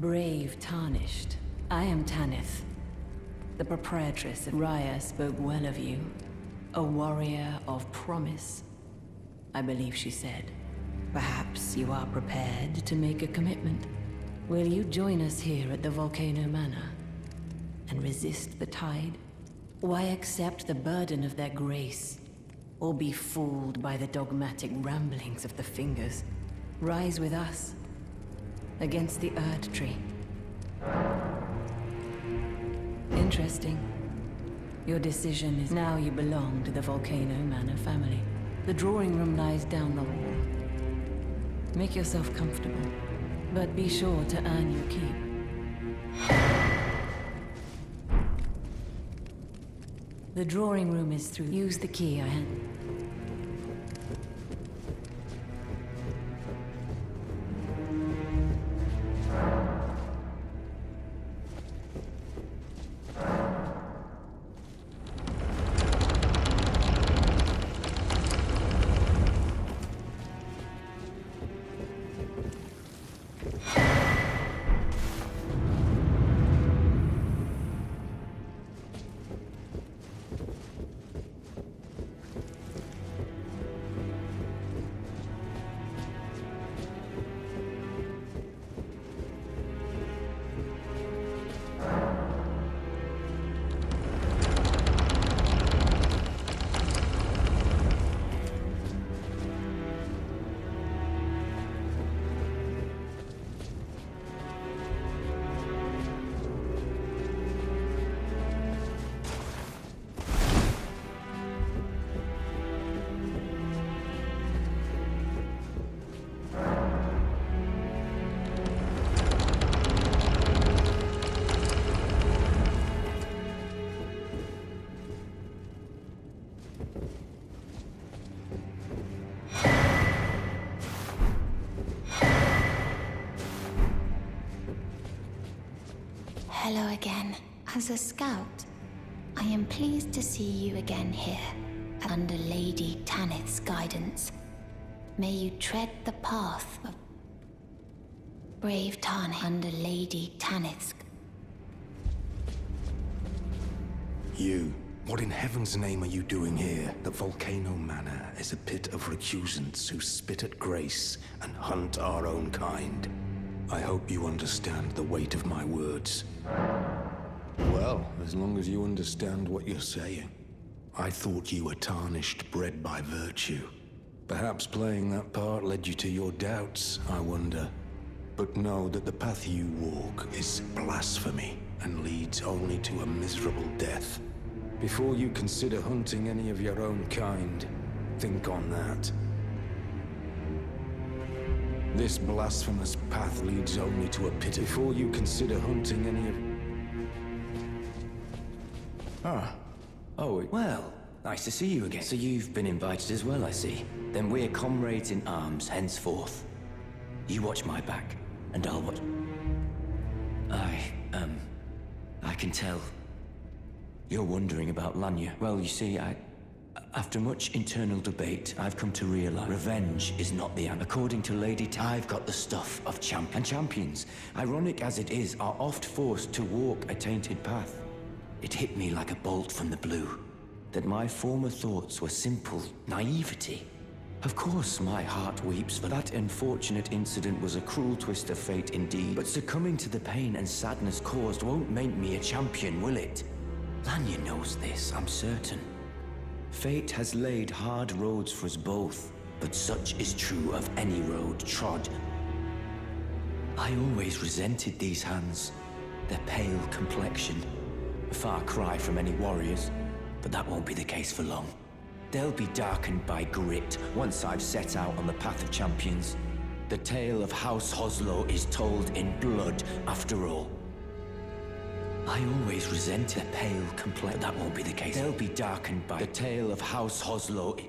Brave Tarnished. I am Tanith, the proprietress of Raya spoke well of you. A warrior of promise, I believe she said. Perhaps you are prepared to make a commitment. Will you join us here at the Volcano Manor and resist the tide? Why accept the burden of their grace, or be fooled by the dogmatic ramblings of the Fingers? Rise with us against the Erdtree. Interesting. Your decision is now you belong to the Volcano Manor family. The drawing room lies down the hall. Make yourself comfortable, but be sure to earn your keep. The drawing room is through. Use the key I hand. Hello again. As a scout, I am pleased to see you again here, under Lady Tanith's guidance. May you tread the path of Brave Tarnith under Lady Tanith's. You. What in heaven's name are you doing here? The Volcano Manor is a pit of recusants who spit at grace and hunt our own kind. I hope you understand the weight of my words. Well, as long as you understand what you're saying. I thought you were tarnished, bred by virtue. Perhaps playing that part led you to your doubts, I wonder. But know that the path you walk is blasphemy and leads only to a miserable death. Before you consider hunting any of your own kind, think on that. This blasphemous path leads only to a pit. Before you consider hunting any of... Oh, well, nice to see you again. So you've been invited as well, I see. Then we're comrades in arms henceforth. You watch my back, and I'll watch... I can tell. You're wondering about Lanya. Well, you see, after much internal debate, I've come to realize revenge is not the answer. According to Lady I've got the stuff of champions. And champions, ironic as it is, are oft forced to walk a tainted path. It hit me like a bolt from the blue, that my former thoughts were simple naivety. Of course, my heart weeps, for that unfortunate incident was a cruel twist of fate indeed. But succumbing to the pain and sadness caused won't make me a champion, will it? Lanya knows this, I'm certain. Fate has laid hard roads for us both, but such is true of any road trod. I always resented these hands, their pale complexion. A far cry from any warriors, but that won't be the case for long. They'll be darkened by grit once I've set out on the path of champions. The tale of House Hoslow is told in blood, after all. I always resented a pale complexion, but that won't be the case. They'll be darkened by the tale of House Hoslow.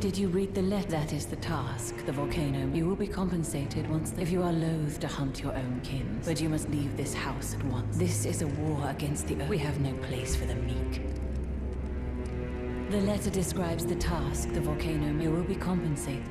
Did you read the letter? That is the task, the volcano. You will be compensated once if you are loath to hunt your own kin. But you must leave this house at once. This is a war against the earth. We have no place for the meek. The letter describes the task, the volcano. You will be compensated.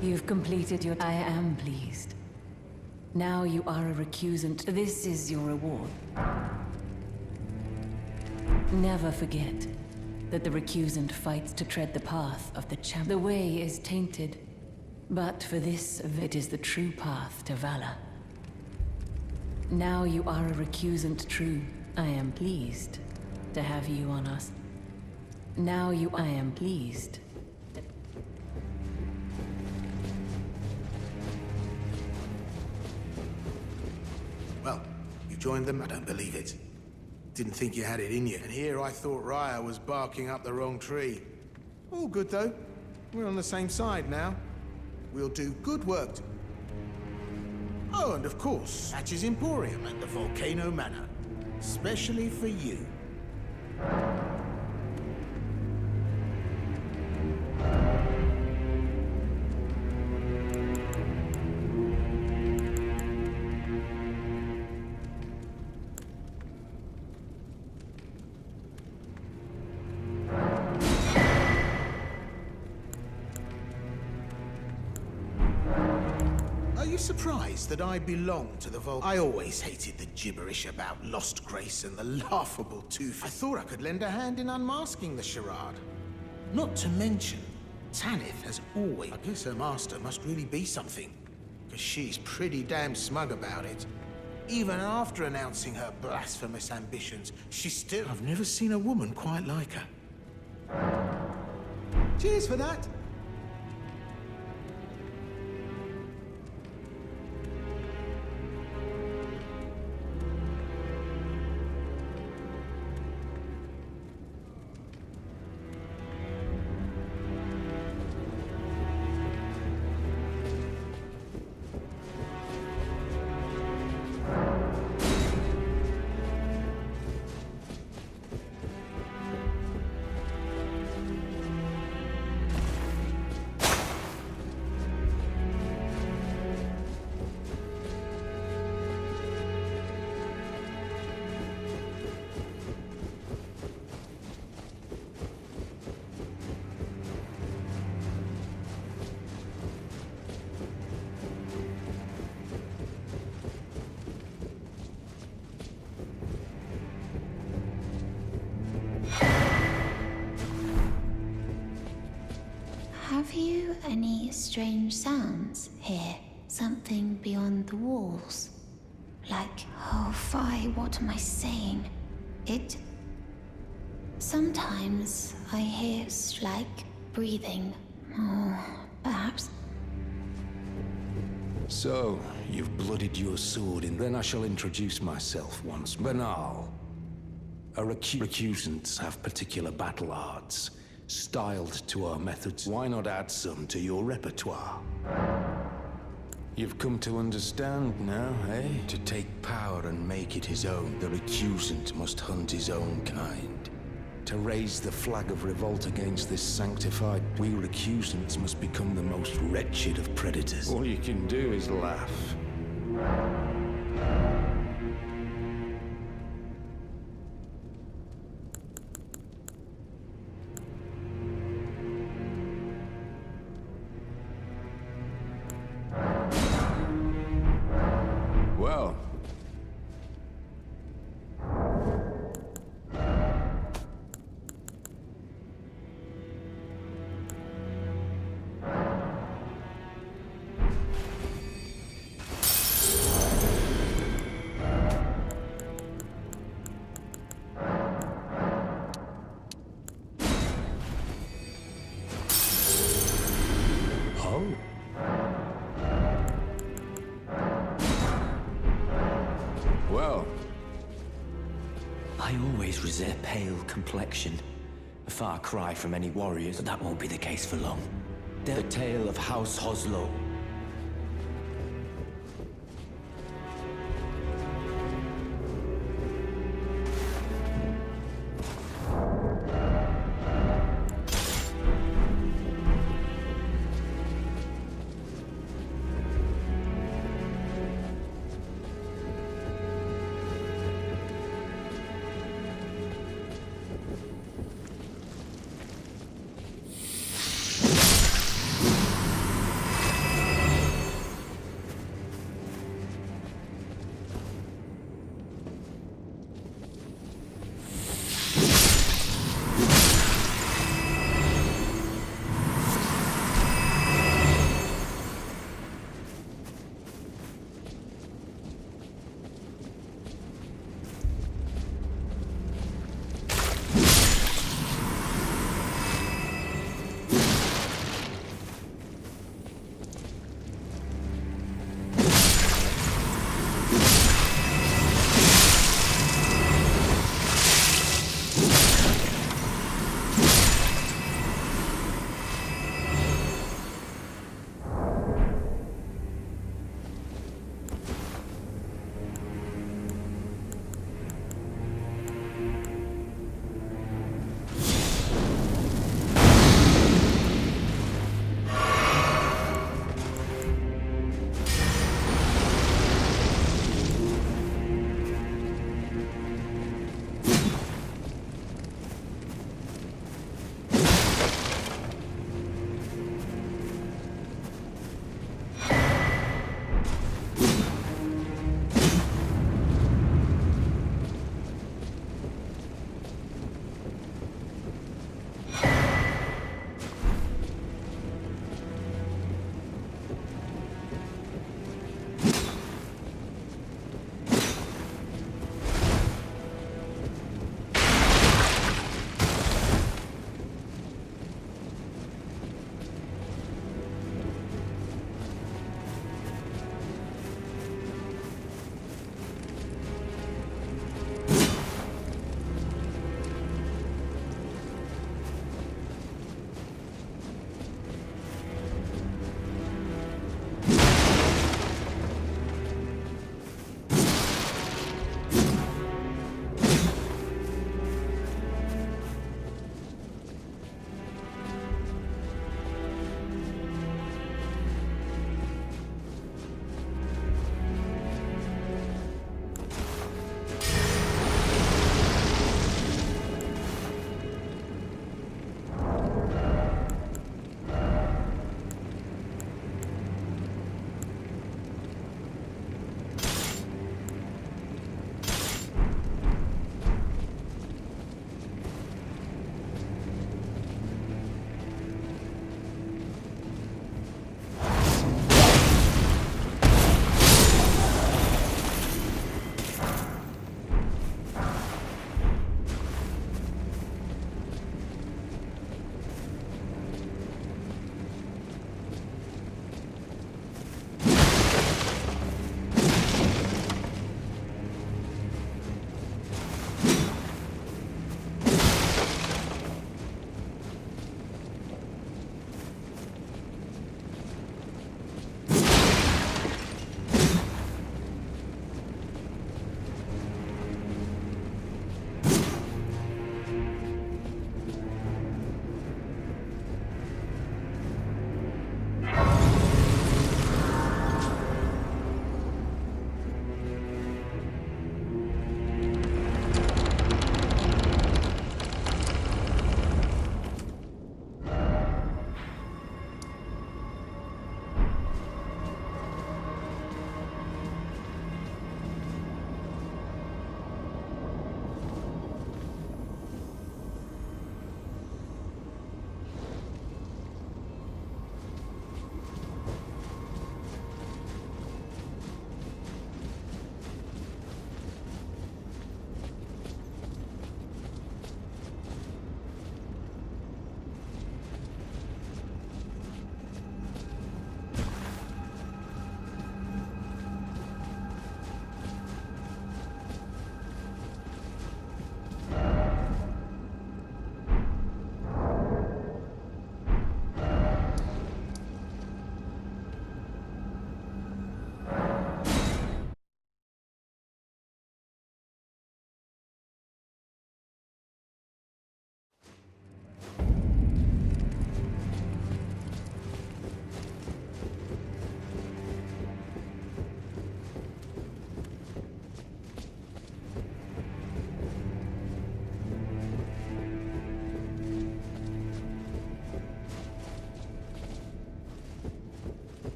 You've completed your... I am pleased. Now you are a recusant. This is your reward. Never forget that the recusant fights to tread the path of the champ. The way is tainted, but for this, it is the true path to valor. Now you are a recusant true. I am pleased to have you on us. Now you... I am pleased. Well, you joined them? I don't believe it. Didn't think you had it in you. And here I thought Raya was barking up the wrong tree. All good, though. We're on the same side now. We'll do good work. Oh, and of course, Hatch's Emporium at the Volcano Manor. Especially for you. Surprised that I belong to the Volcano. I always hated the gibberish about lost grace and the laughable tooth. I thought I could lend a hand in unmasking the charade. Not to mention, Tanith has always... I guess her master must really be something, because she's pretty damn smug about it. Even after announcing her blasphemous ambitions, she still... I've never seen a woman quite like her. Cheers for that. Have you any strange sounds here? Something beyond the walls? Like, oh, fie, what am I saying? Sometimes I hear like breathing. Oh, perhaps. So, you've bloodied your sword, and then I shall introduce myself once. Banal. Recusants have particular battle arts, styled to our methods. Why not add some to your repertoire? You've come to understand now, eh? To take power and make it his own, the recusant must hunt his own kind. To raise the flag of revolt against this sanctified, we recusants must become the most wretched of predators. All you can do is laugh. Well, I always resent pale complexion. A far cry from any warriors, but that won't be the case for long. The tale of House Hoslow.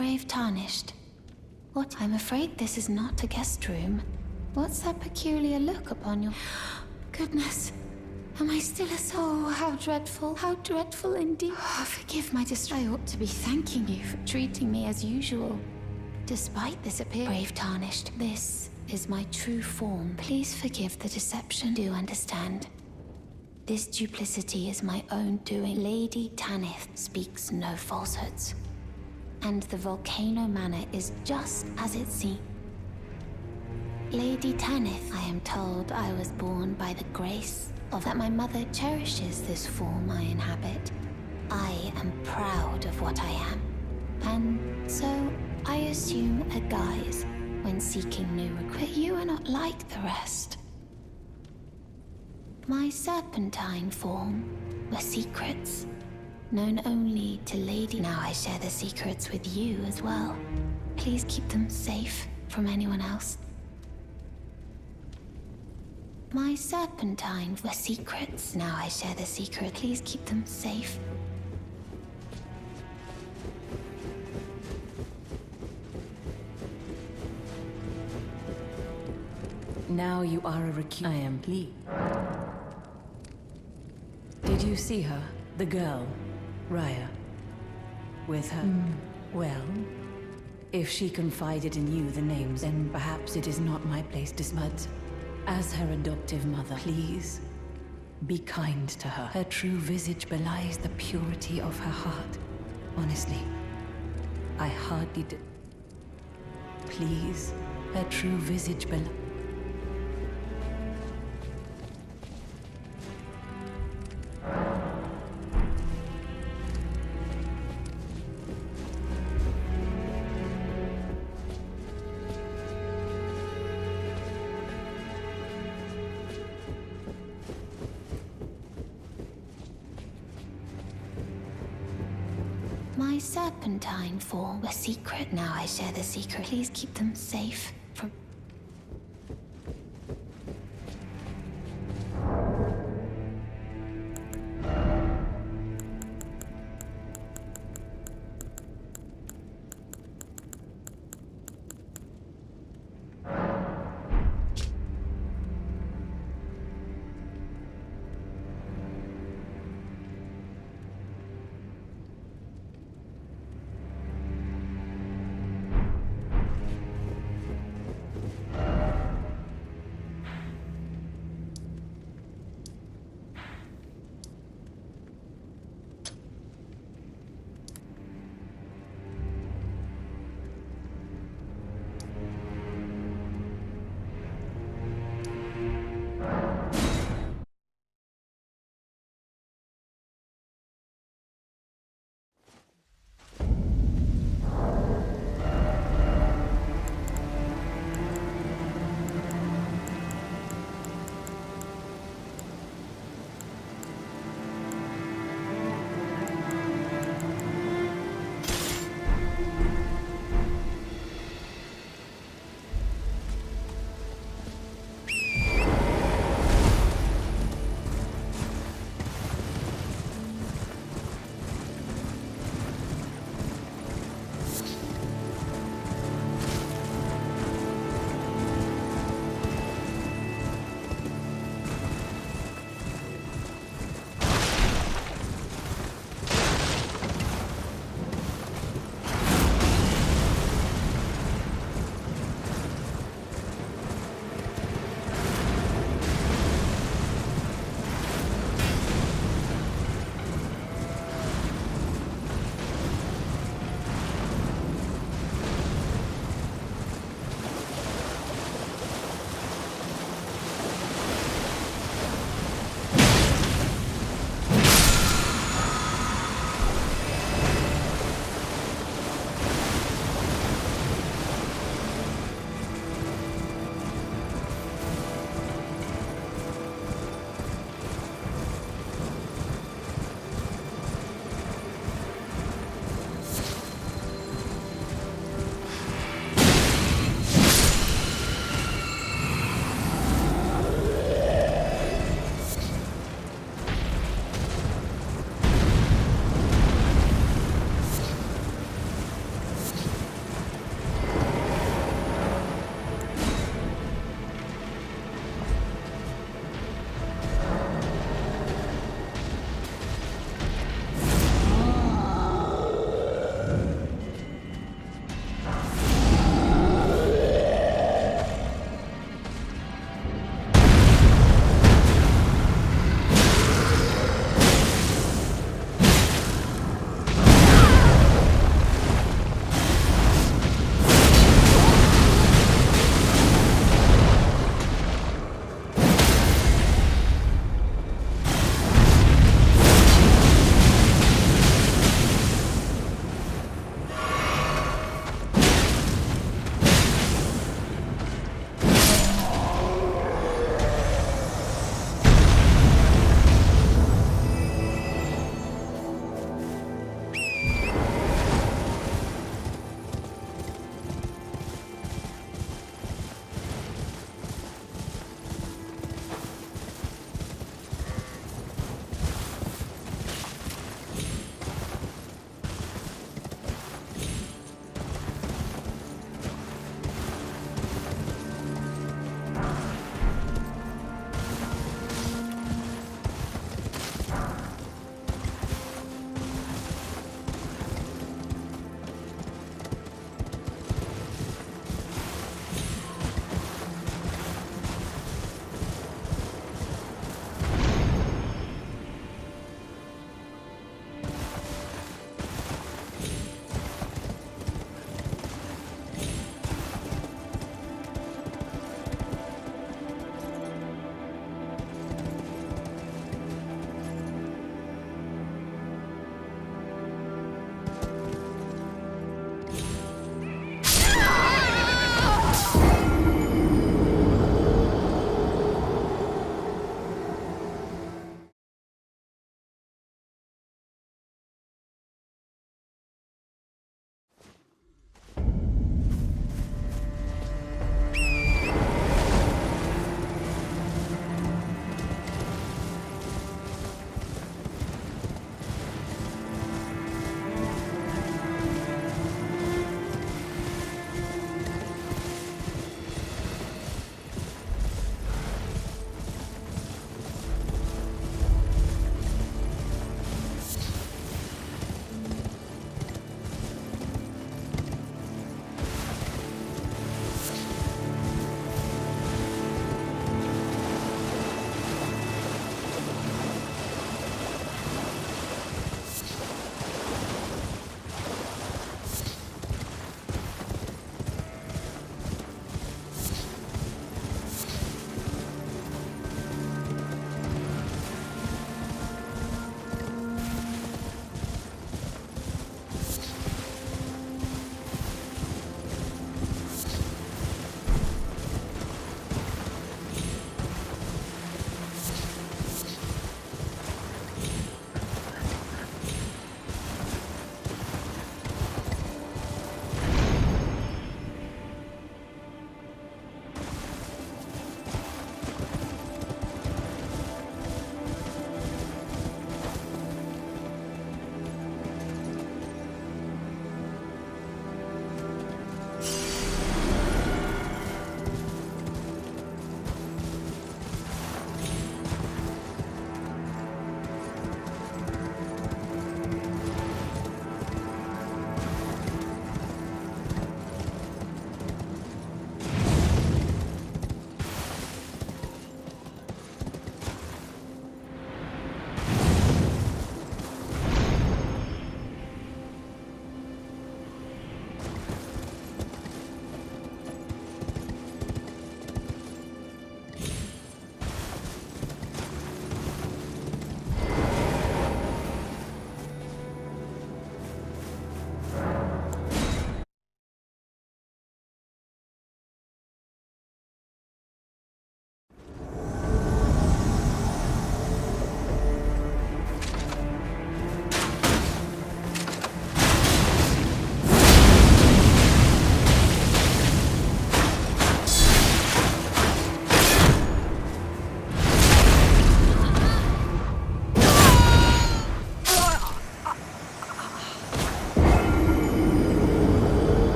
Brave Tarnished. What? I'm afraid this is not a guest room. What's that peculiar look upon your... Goodness. Am I still a soul? How dreadful. How dreadful indeed. Oh, forgive my distress. I ought to be thanking you for treating me as usual. Despite this appearance... Brave Tarnished. This is my true form. Please forgive the deception. Do understand. This duplicity is my own doing. Lady Tanith speaks no falsehoods. And the Volcano Manor is just as it seems. Lady Tanith, I am told I was born by the grace of that my mother cherishes this form I inhabit. I am proud of what I am. And so I assume a guise when seeking new recruits. You are not like the rest. My serpentine form were secrets, known only to Lady. Now I share the secrets with you as well. Please keep them safe from anyone else. My serpentine were secrets. Now I share the secret. Please keep them safe. Now you are a recuse. I am pleased. Did you see her? The girl, Raya. With her? Well, if she confided in you the names, then perhaps it is not my place to smudge. As her adoptive mother, please, be kind to her. Her true visage belies the purity of her heart. Honestly, I hardly did. Please, her true visage belies... My serpentine form were secret. Now I share the secret. Please keep them safe from...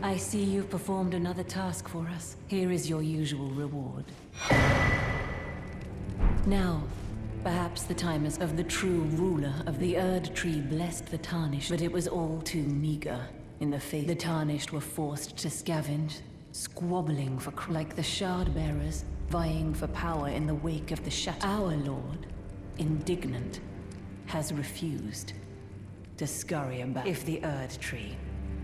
I see you've performed another task for us. Here is your usual reward. Now, perhaps the time is of the true ruler of the Erdtree blessed the Tarnished, but it was all too meager. In the face, the Tarnished were forced to scavenge, squabbling for like the Shard Bearers, vying for power in the wake of the Shatter. Our Lord, indignant, has refused to scurry about. If the Erdtree,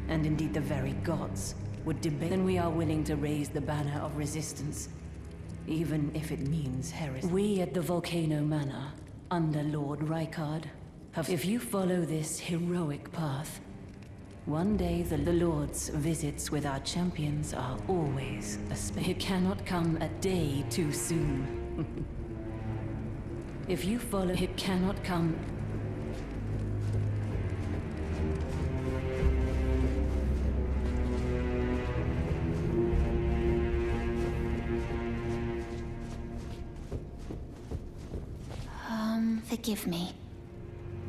and indeed the very gods, would debate, then we are willing to raise the banner of resistance, even if it means heresy. We at the Volcano Manor, under Lord Rykard, have... If you follow this heroic path, one day the Lord's visits with our champions are always a space. It cannot come a day too soon. If you follow, it cannot come... Forgive me.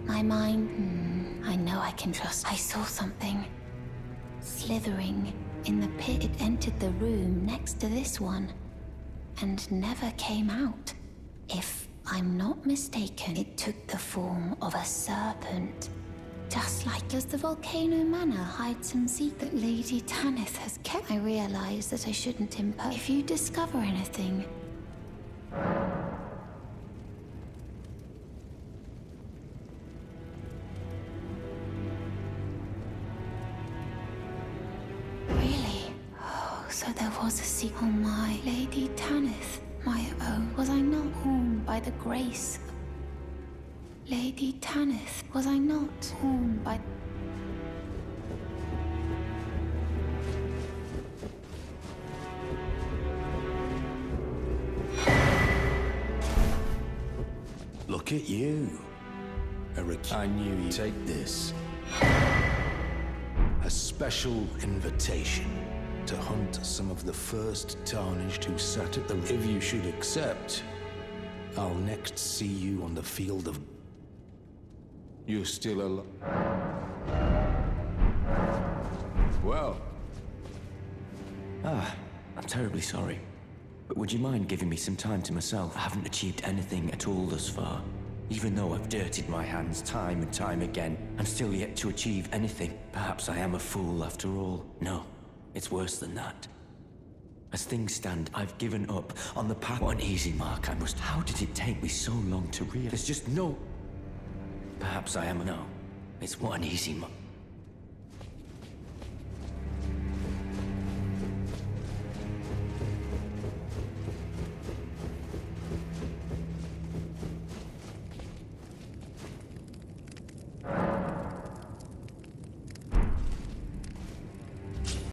My mind... I know I can trust. I saw something. Slithering in the pit. It entered the room next to this one, and never came out. If I'm not mistaken, it took the form of a serpent. Just like... Does the Volcano Manor hide some secret that Lady Tanith has kept? I realize that I shouldn't impose. If you discover anything... So there was a secret. Oh my, Lady Tanith, my own. Was I not warned by the grace? Lady Tanith, was I not warned by... Look at you. Eric, I knew you'd take this. A special invitation to hunt some of the first Tarnished who sat at the... If you should accept, I'll next see you on the field of... You're still alive. Well. I'm terribly sorry. But would you mind giving me some time to myself? I haven't achieved anything at all thus far. Even though I've dirtied my hands time and time again, I'm still yet to achieve anything. Perhaps I am a fool after all. No. It's worse than that. As things stand, I've given up on the path. What an easy mark I must... How did it take me so long to realize? There's just no... Perhaps I am... No. It's what an easy mark.